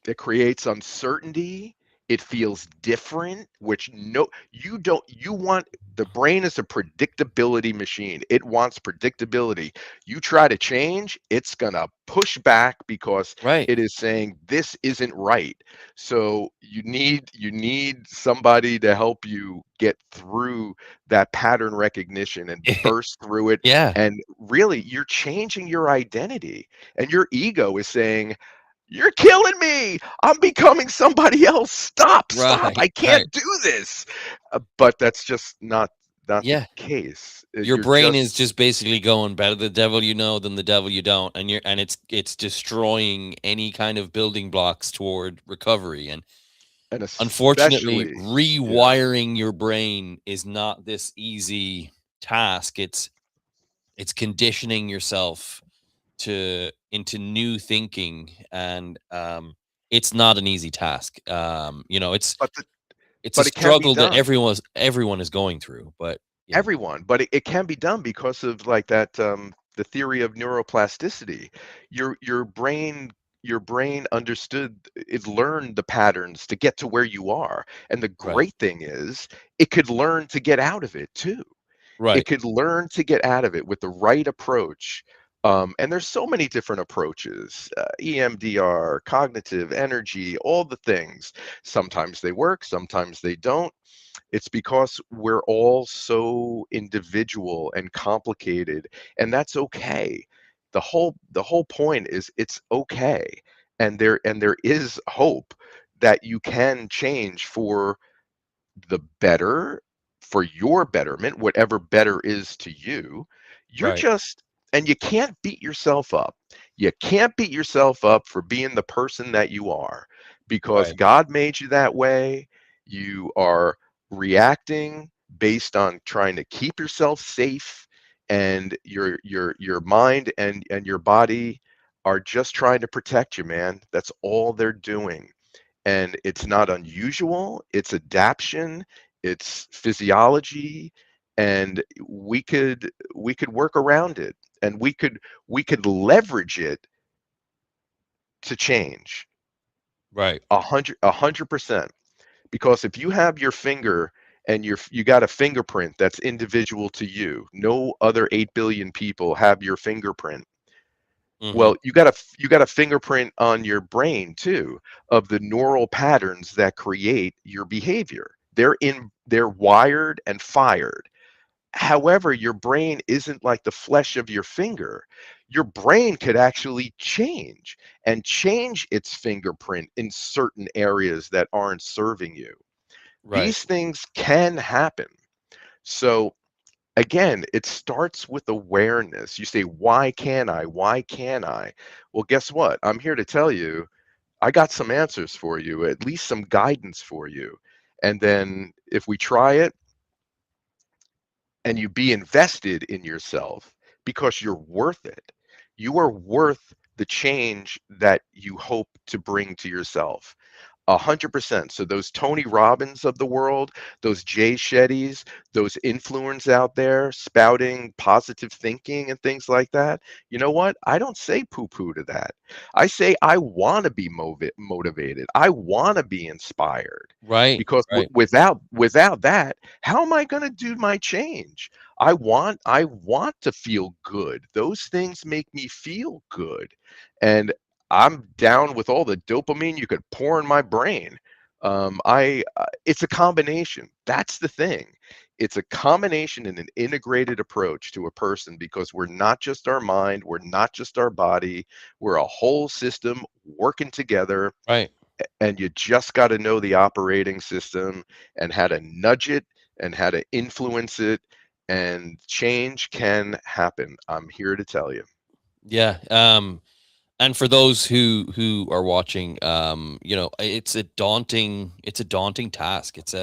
It creates uncertainty. It feels different, which no, you don't, you want, the brain is a predictability machine. It wants predictability. You try to change, it's going to push back because right. it is saying this isn't right. So you need somebody to help you get through that pattern recognition and burst through it. Yeah. And really, you're changing your identity, and your ego is saying, you're killing me. I'm becoming somebody else. Stop, stop. Right. I Right. can't do this. But that's just not the Yeah. case. Your You're brain is just just basically going better the devil you know than the devil you don't, and it's destroying any kind of building blocks toward recovery. And and unfortunately, especially, yeah, rewiring your brain is not this easy task. It's conditioning yourself to into new thinking, and it's not an easy task. but the, It's a but it can be struggle that done. everyone is going through. But yeah, Everyone, but it can be done because of like that the theory of neuroplasticity. Your brain understood, it learned the patterns to get to where you are. And the right, great thing is it could learn to get out of it too. It right, could learn to get out of it with the right approach. And there's so many different approaches, EMDR, cognitive energy, all the things. Sometimes they work, sometimes they don't. It's because we're all so individual and complicated, and that's okay. The whole point is it's okay. And there is hope that you can change for the better, for your betterment, whatever better is to you. You're right, just, and you can't beat yourself up. You can't beat yourself up for being the person that you are, because right, God made you that way. You are reacting based on trying to keep yourself safe, and your mind and your body are just trying to protect you, man. That's all they're doing. And it's not unusual, it's adaption, it's physiology, and we could work around it, and we could leverage it to change right, 100%. Because if you have your finger and you got a fingerprint that's individual to you, no other 8 billion people have your fingerprint. hmm, Well, you got a fingerprint on your brain too, of the neural patterns that create your behavior. They're wired and fired. However, your brain isn't like the flesh of your finger. Your brain could actually change its fingerprint in certain areas that aren't serving you. right, These things can happen. So again, it starts with awareness. You say, why can't I? Why can't I? Well, guess what? I'm here to tell you, I got some answers for you, at least some guidance for you. And then if we try it and you be invested in yourself, because you're worth it, you are worth the change that you hope to bring to yourself. 100%. So those Tony Robbins of the world, those Jay Shettys, those influencers out there spouting positive thinking and things like that. You know what? I don't say poo-poo to that. I say I want to be motivated. I want to be inspired. right, Because right, without that, how am I going to do my change? I want to feel good. Those things make me feel good. And I'm down with all the dopamine you could pour in my brain. It's a combination. That's the thing. It's a combination and an integrated approach to a person, because we're not just our mind, we're not just our body, we're a whole system working together. right. And you just got to know the operating system and how to nudge it and how to influence it. And change can happen. I'm here to tell you. Yeah. And for those who are watching, it's a daunting task. It's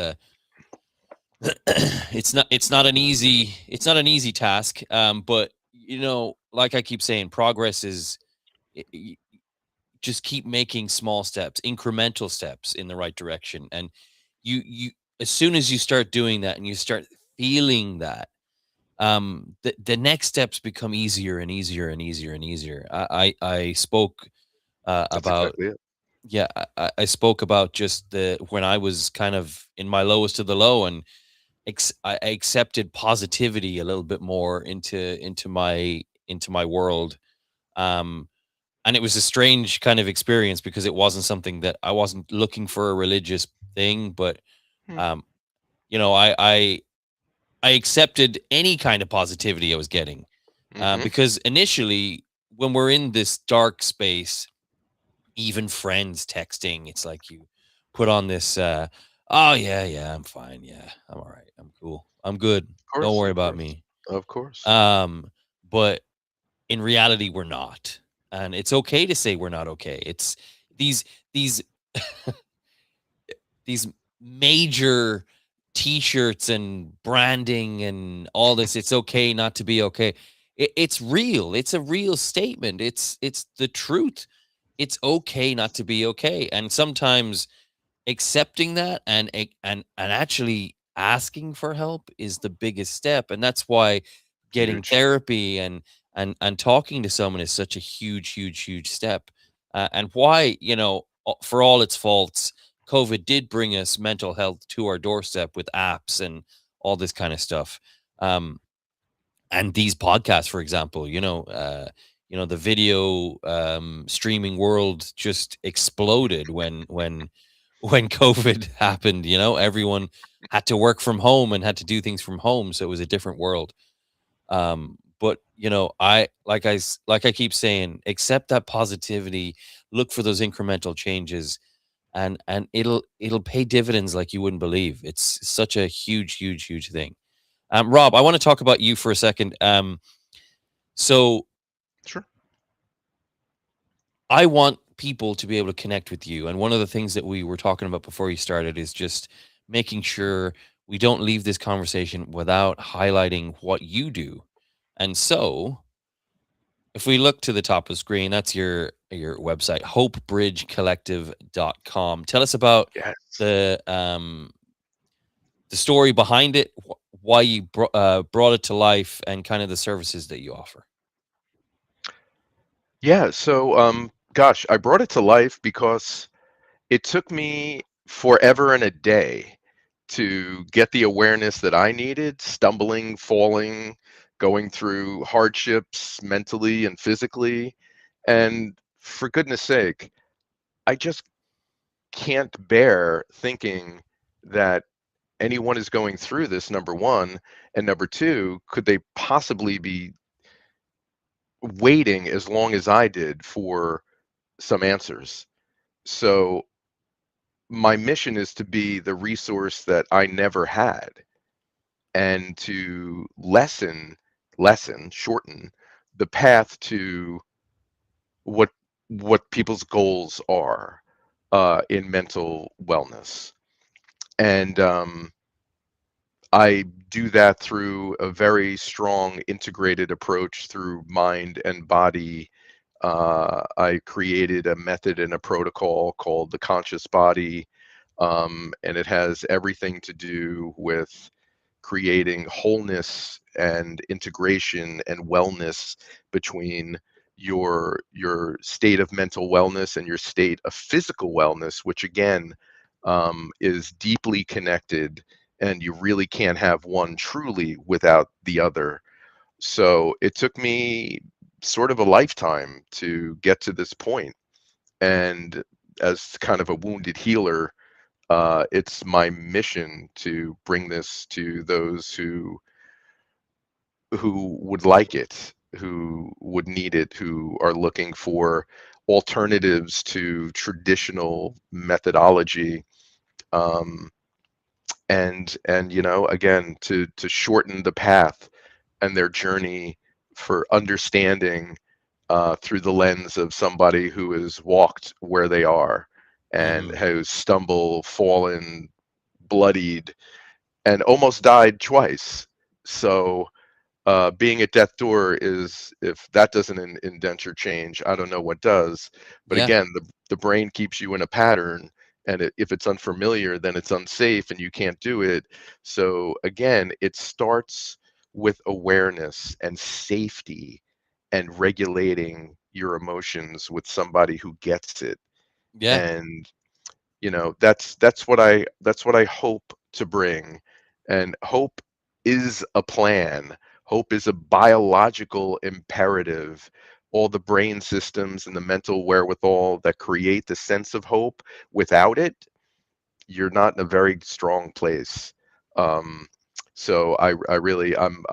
not an easy task. But like I keep saying, progress is, just keep making small steps, incremental steps in the right direction. And you as soon as you start doing that and you start feeling that, the next steps become easier and easier and easier and easier. I spoke That's about exactly it. yeah, I spoke about just the when I was kind of in my lowest of the low, and I accepted positivity a little bit more into my world. Um, and it was a strange kind of experience because it wasn't something that I wasn't looking for a religious thing, but Hmm. um, I accepted any kind of positivity I was getting, Mm-hmm. because initially, when we're in this dark space, even friends texting, it's like you put on this, "Oh, yeah, yeah, I'm fine. Yeah, I'm alright. I'm cool. I'm good. Of Don't course, worry of about course, me." of course. But in reality, we're not, and it's okay to say we're not okay. It's these these these major T-shirts and branding and all this, "It's okay not to be okay." It's real. It's a real statement. It's the truth. It's okay not to be okay, and sometimes accepting that and actually asking for help is the biggest step. And that's why getting Huge. therapy and talking to someone is such a huge step. And why, for all its faults, COVID did bring us mental health to our doorstep with apps and all this kind of stuff. Um and these podcasts, for example, the video streaming world just exploded when COVID happened. Everyone had to work from home and had to do things from home, so it was a different world. But like I keep saying, accept that positivity, look for those incremental changes, and it'll pay dividends like you wouldn't believe. It's such a huge thing. Rob, I want to talk about you for a second. So Sure. I want people to be able to connect with you. And one of the things that we were talking about before you started is just making sure we don't leave this conversation without highlighting what you do. And so, if we look to the top of the screen, that's your website, hopebridgecollective.com. Tell us about Yes. the story behind it, why you brought it to life, and kind of the services that you offer. Yeah. So, gosh, I brought it to life because it took me forever and a day to get the awareness that I needed, stumbling, falling, going through hardships mentally and physically. And for goodness sake, I just can't bear thinking that anyone is going through this, number one. And number two, could they possibly be waiting as long as I did for some answers? So my mission is to be the resource that I never had and to shorten the path to what people's goals are in mental wellness. And I do that through a very strong integrated approach through mind and body. I created a method and a protocol called the conscious body, and it has everything to do with creating wholeness and integration and wellness between your state of mental wellness and your state of physical wellness, which again is deeply connected, and you really can't have one truly without the other. So it took me sort of a lifetime to get to this point, and as kind of a wounded healer, it's my mission to bring this to those who would like it, who would need it, who are looking for alternatives to traditional methodology, um, and again, to shorten the path and their journey for understanding through the lens of somebody who has walked where they are and has stumbled, fallen, bloodied, and almost died twice. So being at death door is, if that doesn't indenture change, I don't know what does. But Yeah. again, the brain keeps you in a pattern, and if it's unfamiliar, then it's unsafe and you can't do it. So again, it starts with awareness and safety and regulating your emotions with somebody who gets it. Yeah. And that's what I hope to bring. And hope is a plan. Hope is a biological imperative. All the brain systems and the mental wherewithal that create the sense of hope, without it, you're not in a very strong place. Um, so I really I'm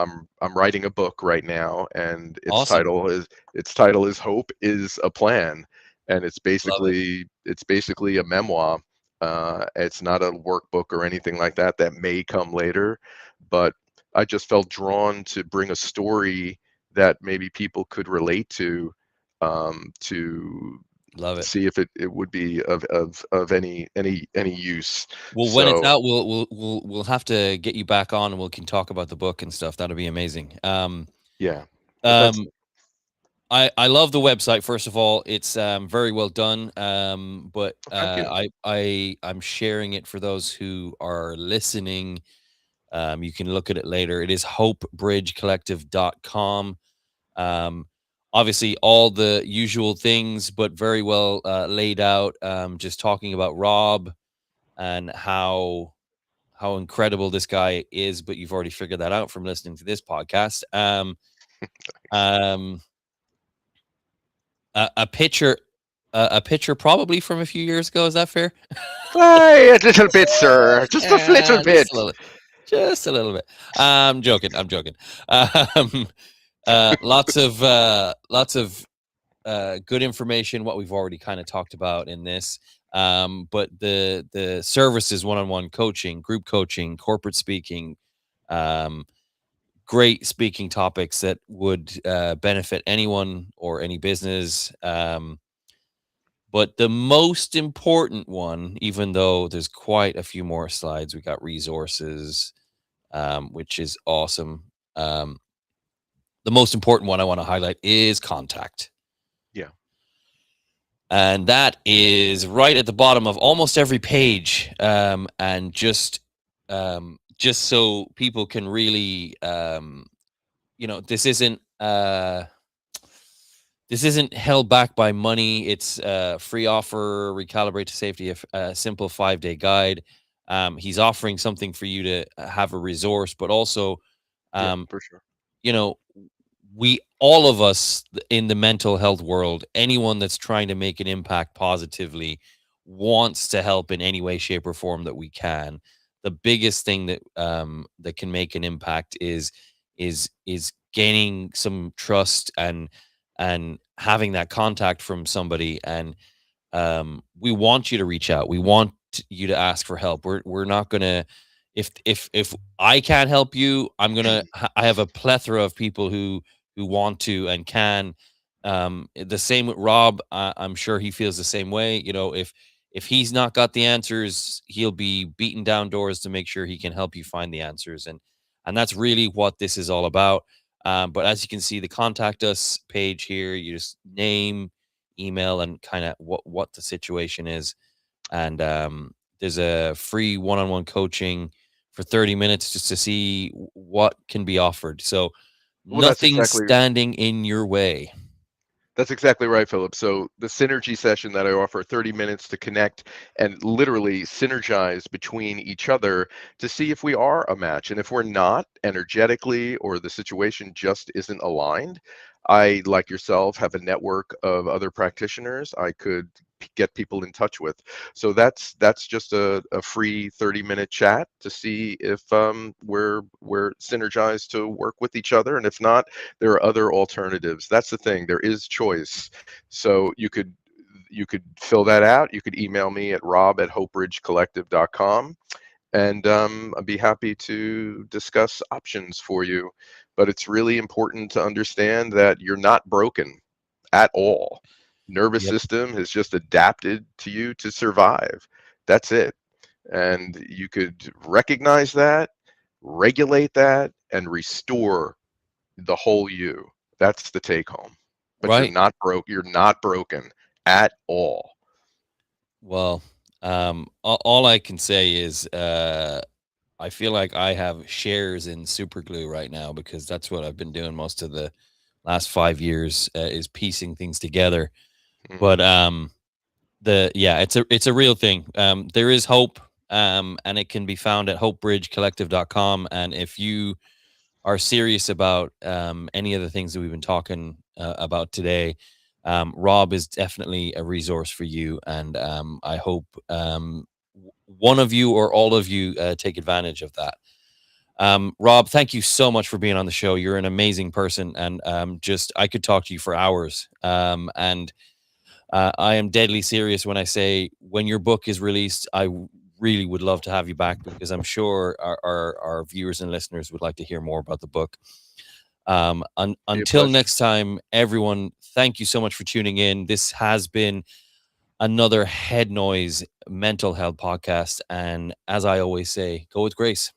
writing a book right now, and Awesome. its title is Hope is a Plan, and Love it. it's basically a memoir. It's not a workbook or anything like that. That may come later, but I just felt drawn to bring a story that maybe people could relate to Love it. see if it would be of any use. Well, when it's So out, we'll have to get you back on and we can talk about the book and stuff. That'll be amazing. yeah, but that's Um, I love the website. First of all, it's very well done. But thank you. I'm sharing it for those who are listening. You can look at it later. It is hopebridgecollective.com. Um, Obviously, all the usual things, but very well laid out. Just talking about Rob and how incredible this guy is, but you've already figured that out from listening to this podcast. Um, a picture, a picture probably from a few years ago. Is that fair? Hey, a little bit, sir. Just a little bit. Just a little bit. I'm joking. I'm joking. Um, lots of good information. What we've already kind of talked about in this. But the services, one-on-one coaching, group coaching, corporate speaking, um, great speaking topics that would benefit anyone or any business. But the most important one, even though there's quite a few more slides, we got resources, which is awesome. The most important one I want to highlight is contact. Yeah. And that is right at the bottom of almost every page. And just so people can really, this isn't held back by money. It's a free offer, recalibrate to safety, a simple 5-day guide. He's offering something for you to have a resource, but also, Yeah, um, for sure. you know, we all of us in the mental health world, anyone that's trying to make an impact positively wants to help in any way, shape, or form that we can. The biggest thing that can make an impact is gaining some trust and having that contact from somebody. And we want you to reach out. We want you to ask for help. We're not gonna, if I can't help you, I have a plethora of people who want to and can. The same with Rob. I'm sure he feels the same way. If he's not got the answers, he'll be beating down doors to make sure he can help you find the answers. And that's really what this is all about. But as you can see, the contact us page here, you just name, email, and kind of what the situation is. And there's a free one-on-one coaching for 30 minutes just to see what can be offered. So Well, that's nothing's exactly standing in your way. That's exactly right, Philip. So the synergy session that I offer, 30 minutes to connect and literally synergize between each other to see if we are a match. And if we're not energetically, or the situation just isn't aligned, I, like yourself, have a network of other practitioners I could get people in touch with. So that's just a free 30-minute chat to see if we're synergized to work with each other. And if not, there are other alternatives. That's the thing. There is choice. So you could fill that out. You could email me at rob@hopebridgecollective.com, and I'd be happy to discuss options for you. But it's really important to understand that you're not broken. at all. Nervous Yep. system has just adapted to you to survive. That's it. And you could recognize that, regulate that, and restore the whole you. That's the take home. But you're Right. not broke. You're not broken at all. Well, all I can say is I feel like I have shares in Superglue right now because that's what I've been doing most of the last 5 years, is piecing things together. But Hmm. it's a real thing. There is hope, and it can be found at hopebridgecollective.com. And if you are serious about any of the things that we've been talking about today, Rob is definitely a resource for you. And I hope one of you or all of you take advantage of that. Rob, thank you so much for being on the show. You're an amazing person, and just I could talk to you for hours. And I am deadly serious when I say when your book is released, really would love to have you back because I'm sure our viewers and listeners would like to hear more about the book. Be a Until pleasure. next time, everyone, thank you so much for tuning in. This has been another Head Noise mental health podcast. And as I always say, go with grace.